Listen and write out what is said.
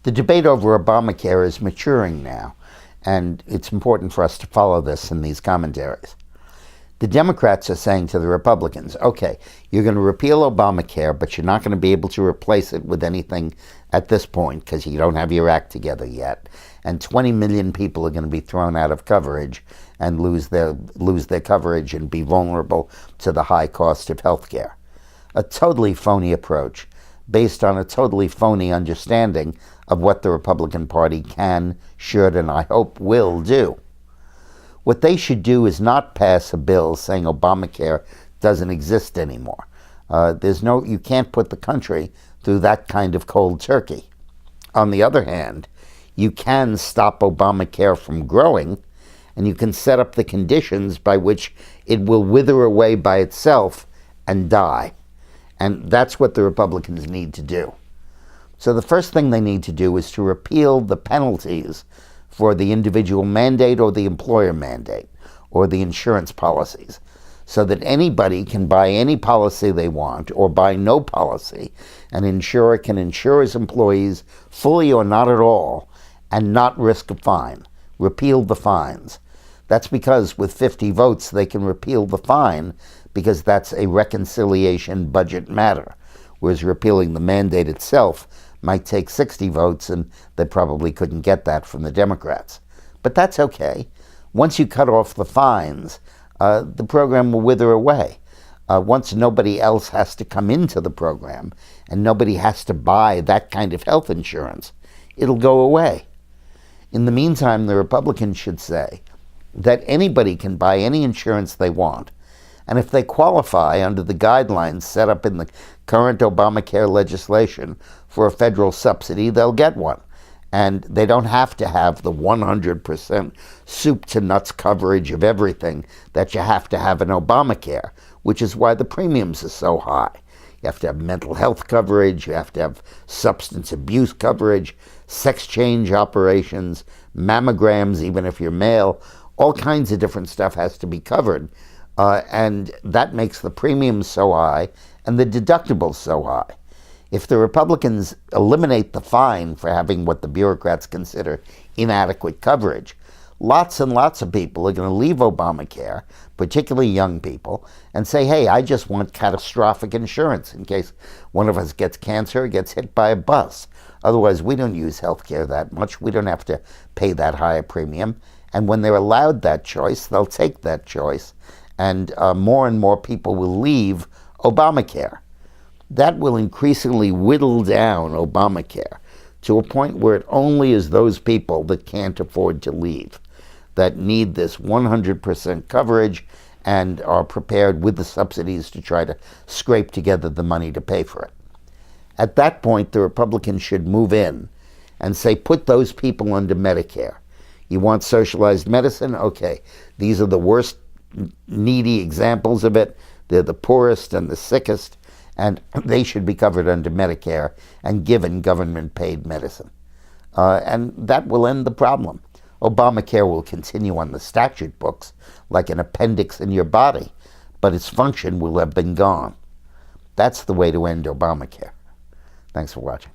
The debate over Obamacare is maturing now, and it's important for us to follow this in these commentaries. The Democrats are saying to the Republicans, okay, you're going to repeal Obamacare, but you're not going to be able to replace it with anything at this point because you don't have your act together yet. And 20 million people are going to be thrown out of coverage and lose their coverage and be vulnerable to the high cost of health care. A totally phony approach based on a totally phony understanding of what the Republican Party can, should, and I hope will do. What they should do is not pass a bill saying Obamacare doesn't exist anymore. You can't put the country through that kind of cold turkey. On the other hand, you can stop Obamacare from growing, and you can set up the conditions by which it will wither away by itself and die. And that's what the Republicans need to do. So the first thing they need to do is to repeal the penalties for the individual mandate or the employer mandate or the insurance policies, so that anybody can buy any policy they want or buy no policy. An insurer can insure his employees fully or not at all and not risk a fine. Repeal the fines. That's because with 50 votes they can repeal the fine because that's a reconciliation budget matter, whereas repealing the mandate itself might take 60 votes, and they probably couldn't get that from the Democrats. But that's okay. Once you cut off the fines, the program will wither away. Once nobody else has to come into the program and nobody has to buy that kind of health insurance, it'll go away. In the meantime, the Republicans should say that anybody can buy any insurance they want, and if they qualify under the guidelines set up in the current Obamacare legislation for a federal subsidy, they'll get one. And they don't have to have the 100% soup to nuts coverage of everything that you have to have in Obamacare, which is why the premiums are so high. You have to have mental health coverage, you have to have substance abuse coverage, sex change operations, mammograms, even if you're male, all kinds of different stuff has to be covered. And that makes the premiums so high and the deductibles so high. If the Republicans eliminate the fine for having what the bureaucrats consider inadequate coverage, lots and lots of people are going to leave Obamacare, particularly young people, and say, hey, I just want catastrophic insurance in case one of us gets cancer or gets hit by a bus. Otherwise, we don't use health care that much. We don't have to pay that high a premium. And when they're allowed that choice, they'll take that choice. And more and more people will leave Obamacare. That will increasingly whittle down Obamacare to a point where it only is those people that can't afford to leave, that need this 100% coverage and are prepared with the subsidies to try to scrape together the money to pay for it. At that point, the Republicans should move in and say, put those people under Medicare. You want socialized medicine? Okay, these are the worst needy examples of it. They're the poorest and the sickest, and they should be covered under Medicare and given government-paid medicine. And that will end the problem. Obamacare will continue on the statute books like an appendix in your body, but its function will have been gone. That's the way to end Obamacare. Thanks for watching.